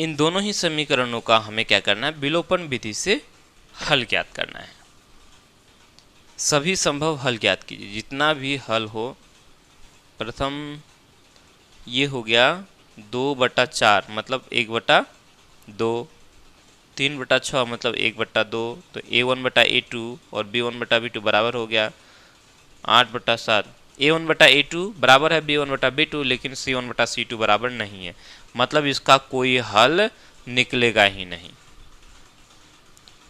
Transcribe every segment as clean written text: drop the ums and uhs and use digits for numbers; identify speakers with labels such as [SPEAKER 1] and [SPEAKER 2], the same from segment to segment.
[SPEAKER 1] इन दोनों ही समीकरणों का हमें क्या करना है, विलोपन विधि से हल ज्ञात करना है। सभी संभव हल ज्ञात कीजिए, जितना भी हल हो। प्रथम ये हो गया 2/4 मतलब 1/2, 3/6 मतलब 1/2, तो A1/A2 और B1/B2 बराबर हो गया 8/7। A1/A2 बराबर है B1/B2, लेकिन C1/C2 बराबर नहीं है, मतलब इसका कोई हल निकलेगा ही नहीं,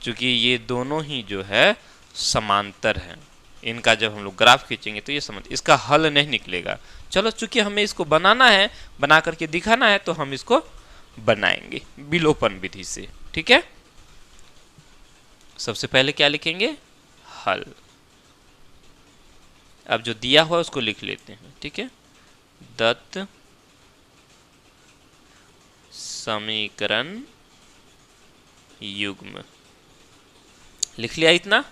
[SPEAKER 1] क्योंकि ये दोनों ही जो है समांतर हैं। इनका जब हम लोग ग्राफ खींचेंगे तो ये समांतर, इसका हल नहीं निकलेगा। चलो, चूंकि हमें इसको बनाना है, बना करके दिखाना है, तो हम इसको बनाएंगे विलोपन विधि से। ठीक है, सबसे पहले क्या लिखेंगे, हल। अब जो दिया हुआ है उसको लिख लेते हैं। ठीक है, दत्त समीकरण युग्म लिख लिया। इतना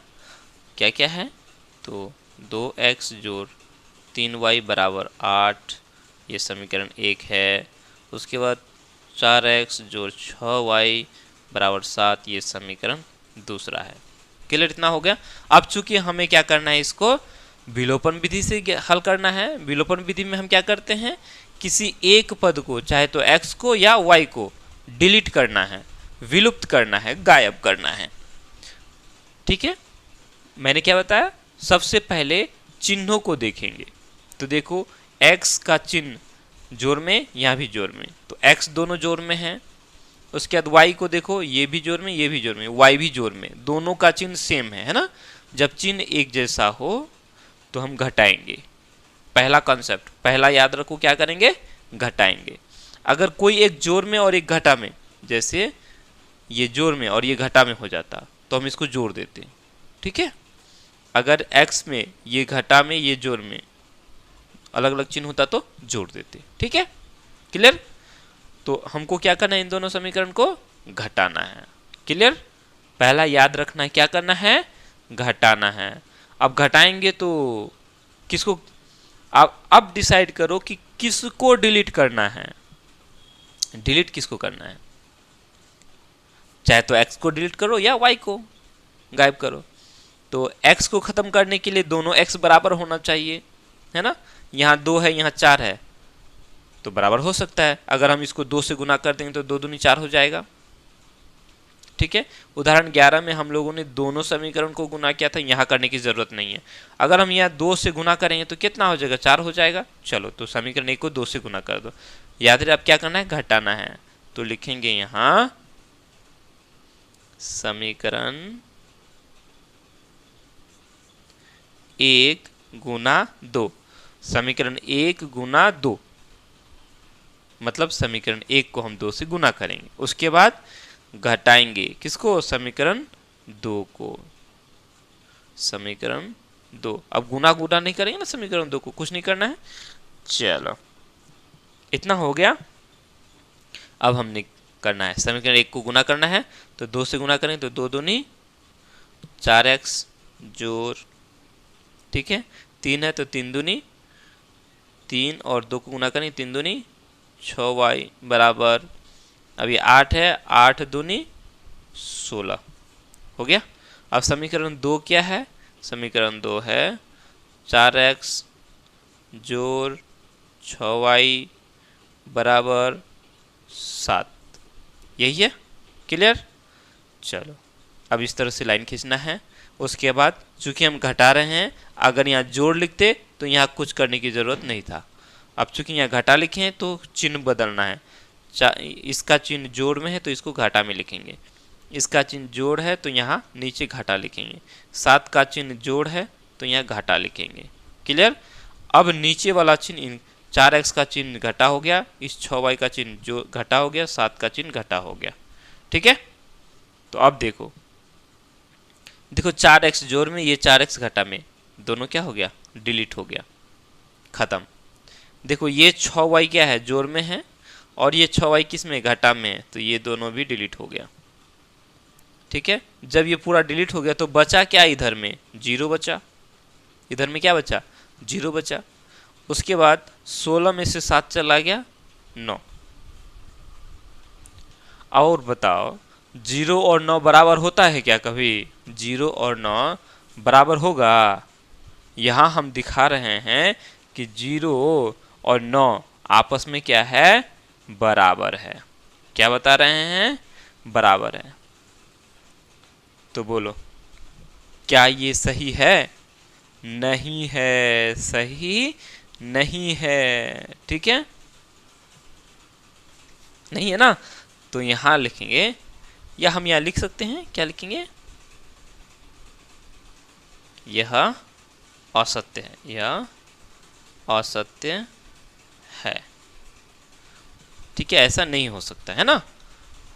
[SPEAKER 1] क्या क्या है, तो 2x जोड़ 3y बराबर 8, ये समीकरण 1 है। उसके बाद 4x जोड़ 6y बराबर 7, ये समीकरण दूसरा है। क्लियर, इतना हो गया। अब चूंकि हमें क्या करना है, इसको विलोपन विधि से हल करना है। विलोपन विधि में हम क्या करते हैं, किसी एक पद को, चाहे तो x को या y को डिलीट करना है, विलुप्त करना है, गायब करना है। ठीक है, मैंने क्या बताया, सबसे पहले चिन्हों को देखेंगे। तो देखो, x का चिन्ह जोड़ में, यहाँ भी जोड़ में, तो x दोनों जोड़ में है। उसके बाद y को देखो, ये भी जोड़ में, ये भी जोड़ में, y भी जोड़ में, दोनों का चिन्ह सेम है ना। जब चिन्ह एक जैसा हो तो हम घटाएंगे। पहला कॉन्सेप्ट, पहला याद रखो, क्या करेंगे, घटाएंगे। अगर कोई एक जोड़ में और एक घटा में, जैसे ये जोड़ में और ये घटा में हो जाता, तो हम इसको जोड़ देते। ठीक है, अगर x में, ये घटा में, ये जोड़ में अलग अलग चिन्ह होता तो जोड़ देते। ठीक है, क्लियर। तो हमको क्या करना है, इन दोनों समीकरण को घटाना है। क्लियर, पहला याद रखना है, क्या करना है, घटाना है। अब घटाएंगे तो किसको, आप अब डिसाइड करो कि किसको डिलीट करना है। डिलीट किसको करना है, चाहे तो x को डिलीट करो या y को गायब करो। तो x को खत्म करने के लिए दोनों x बराबर होना चाहिए, है ना। यहाँ 2 है, यहाँ 4 है, तो बराबर हो सकता है। अगर हम इसको 2 से गुना कर देंगे तो 2 दूनी 4 हो जाएगा। ठीक है, उदाहरण 11 में हम लोगों ने दोनों समीकरण को गुना किया था, यहाँ करने की जरूरत नहीं है। अगर हम यहाँ 2 से गुना करेंगे तो कितना हो जाएगा, 4 हो जाएगा। चलो, तो समीकरण 1 को 2 से गुना कर दो। याद रहे, अब क्या करना है, घटाना है। तो लिखेंगे यहाँ समीकरण 1 गुना 2, समीकरण 1 गुना 2, मतलब समीकरण 1 को हम 2 से गुना करेंगे। उसके बाद घटाएंगे किसको, समीकरण 2 को, समीकरण 2। अब गुना गुना नहीं करेंगे ना, समीकरण 2 को कुछ नहीं करना है। चलो, इतना हो गया। अब हमने करना है, समीकरण 1 को गुना करना है, तो 2 से गुना करें तो 2 दूनी 4x जोड़, ठीक है, 3 है तो 3 दूनी 3, और 2 को गुना करें 3 दूनी 6y बराबर, अभी 8 है, 8 दूनी 16 हो गया। अब समीकरण 2 क्या है, समीकरण 2 है 4x जोड़ 6y बराबर 7, यही है। क्लियर, चलो अब इस तरह से लाइन खींचना है। उसके बाद चूंकि हम घटा रहे हैं, अगर यहाँ जोड़ लिखते तो यहाँ कुछ करने की ज़रूरत नहीं था। अब चूंकि यहाँ घटा लिखे हैं तो चिन्ह बदलना है। इसका चिन्ह जोड़ में है तो इसको घाटा में लिखेंगे, इसका चिन्ह जोड़ है तो यहाँ नीचे घाटा लिखेंगे, 7 का चिन्ह जोड़ है तो यहाँ घाटा लिखेंगे। क्लियर, अब नीचे वाला चिन्ह 4x का चिन्ह घटा हो गया, इस 6y का चिन्ह जो घटा हो गया, 7 का चिन्ह घटा हो गया। ठीक है, तो अब देखो 4x जोड़ में, ये 4x घटा में, दोनों क्या हो गया, डिलीट हो गया, खत्म। देखो ये 6y क्या है, जोड़ में है, और ये 6y किस में, घटा में है, तो ये दोनों भी डिलीट हो गया। ठीक है, जब ये पूरा डिलीट हो गया तो बचा क्या, इधर में 0 बचा, इधर में क्या बचा, 0 बचा। उसके बाद 16 में से 7 चला गया 9, और बताओ 0 और 9 बराबर होता है क्या कभी? 0 और 9 बराबर होगा? यहाँ हम दिखा रहे हैं कि 0 और 9 आपस में क्या है? बराबर है। क्या बता रहे हैं? बराबर है। तो बोलो क्या ये सही है? नहीं है, सही नहीं है। ठीक है, नहीं है ना? तो यहाँ लिखेंगे, या हम यहाँ लिख सकते हैं, क्या लिखेंगे? यह असत्य है, यह असत्य है। ठीक है, ऐसा नहीं हो सकता है ना?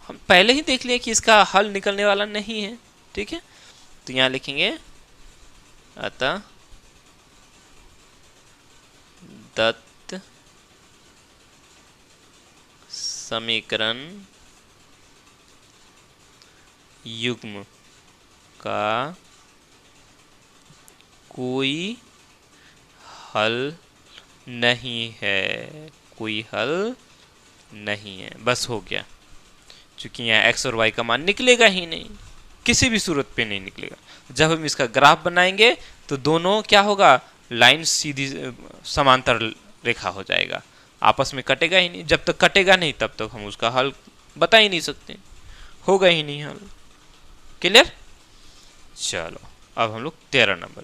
[SPEAKER 1] हम पहले ही देख लिए कि इसका हल निकलने वाला नहीं है। ठीक है, तो यहाँ लिखेंगे अतः दत्त समीकरण युग्म का कोई हल नहीं है, कोई हल नहीं है। बस हो गया, क्योंकि यहाँ x और y का मान निकलेगा ही नहीं, किसी भी सूरत पे नहीं निकलेगा। जब हम इसका ग्राफ बनाएंगे तो दोनों क्या होगा? लाइन सीधी समांतर रेखा हो जाएगा, आपस में कटेगा ही नहीं। जब तक कटेगा नहीं तब तक हम उसका हल बता ही नहीं सकते, होगा ही नहीं हल। क्लियर? चलो अब हम लोग 13 नंबर